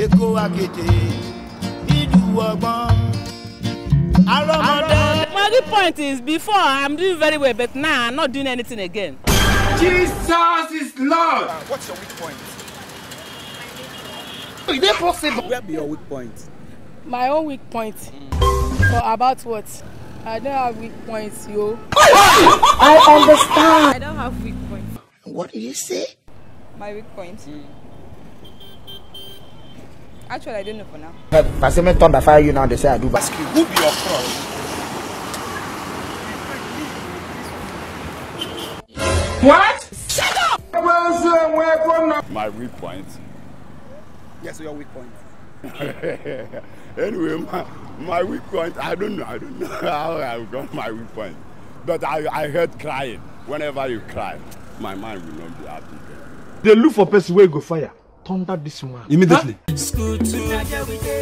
My weak point is before I'm doing very well, but now I'm not doing anything again. Jesus is Lord. What's your weak point? Is it possible? Where be your weak point? My own weak point. Or about what? I don't have weak points, yo. I understand. I don't have weak points. What did you say? My weak point. Actually, I don't know for now. If I say me thunder fire you now, they say I do. Ask you, who be your crush? What? Shut up! My weak point. Yes, your weak point. Anyway, my weak point, I don't know how I got my weak point. But I heard crying. Whenever you cry, my mind will not be happy. They look for person where go fire. Thunder this one. Immediately. SCHOOL2.